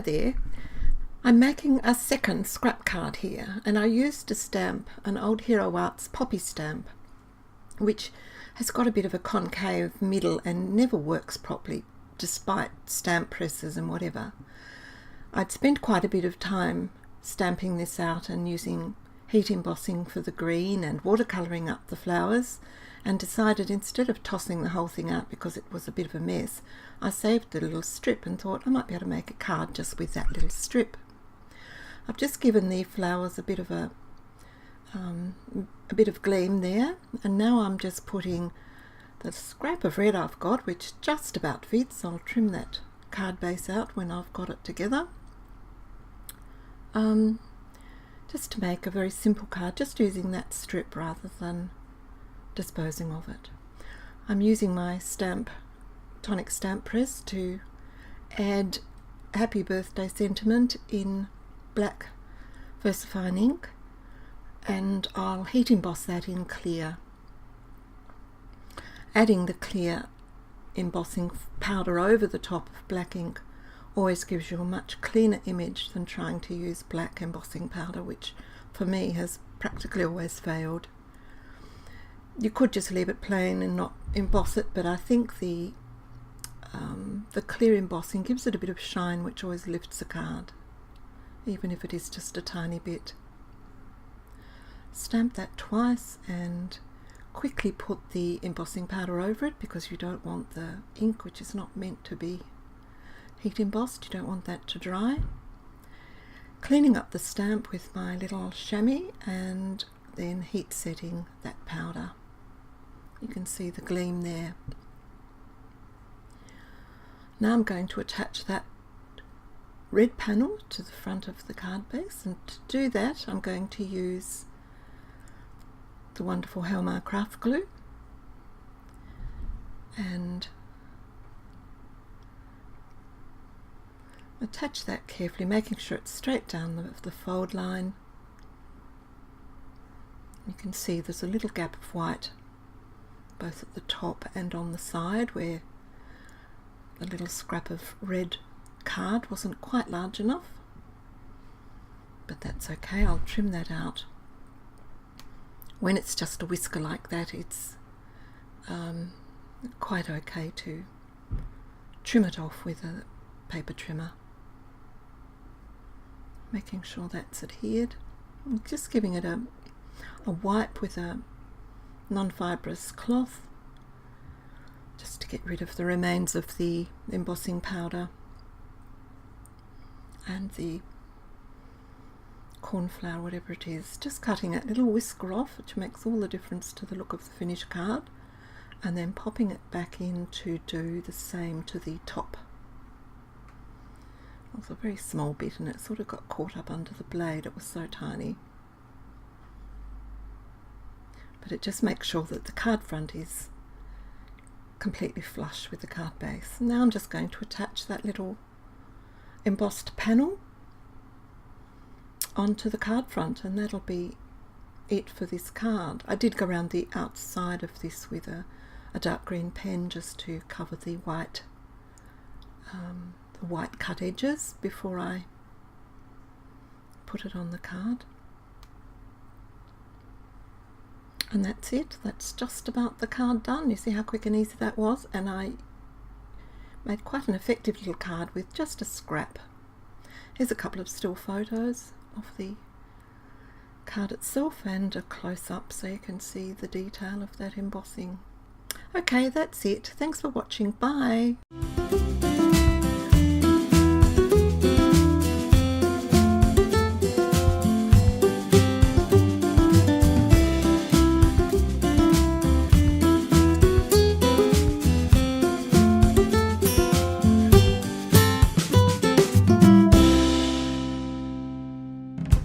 Hello there. I'm making a second scrap card here, and I used to stamp an old Hero Arts poppy stamp, which has got a bit of a concave middle and never works properly despite stamp presses and whatever. I'd spent quite a bit of time stamping this out and using heat embossing for the green and watercolouring up the flowers, and decided instead of tossing the whole thing out because it was a bit of a mess, I saved the little strip and thought I might be able to make a card just with that little strip. I've just given the flowers a bit of gleam there, and now I'm just putting the scrap of red I've got, which just about fits. I'll trim that card base out when I've got it together. Just to make a very simple card, just using that strip rather than disposing of it. I'm using my tonic stamp press to add Happy Birthday sentiment in black VersaFine ink, and I'll heat emboss that in clear. Adding the clear embossing powder over the top of black ink always gives you a much cleaner image than trying to use black embossing powder, which for me has practically always failed. You could just leave it plain and not emboss it, but I think the clear embossing gives it a bit of shine, which always lifts a card, even if it is just a tiny bit. Stamp that twice and quickly put the embossing powder over it, because you don't want the ink, which is not meant to be heat embossed, you don't want that to dry. Cleaning up the stamp with my little chamois and then heat setting that powder. You can see the gleam there. Now I'm going to attach that red panel to the front of the card base, and to do that I'm going to use the wonderful Helmar craft glue and attach that carefully, making sure it's straight down the fold line. You can see there's a little gap of white both at the top and on the side where the little scrap of red card wasn't quite large enough, but that's okay, I'll trim that out. When it's just a whisker like that, it's quite okay to trim it off with a paper trimmer. Making sure that's adhered. I'm just giving it a wipe with a non-fibrous cloth just to get rid of the remains of the embossing powder and the cornflour, whatever it is. Just cutting that little whisker off, which makes all the difference to the look of the finished card, and then popping it back in to do the same to the top. It was a very small bit and it sort of got caught up under the blade, it was so tiny. But it just makes sure that the card front is completely flush with the card base. Now I'm just going to attach that little embossed panel onto the card front, and that'll be it for this card. I did go around the outside of this with a dark green pen just to cover the white cut edges before I put it on the card. And that's it, that's just about the card done. You see how quick and easy that was, and I made quite an effective little card with just a scrap. Here's a couple of still photos of the card itself and a close-up so you can see the detail of that embossing. Okay, that's it. Thanks for watching. Bye.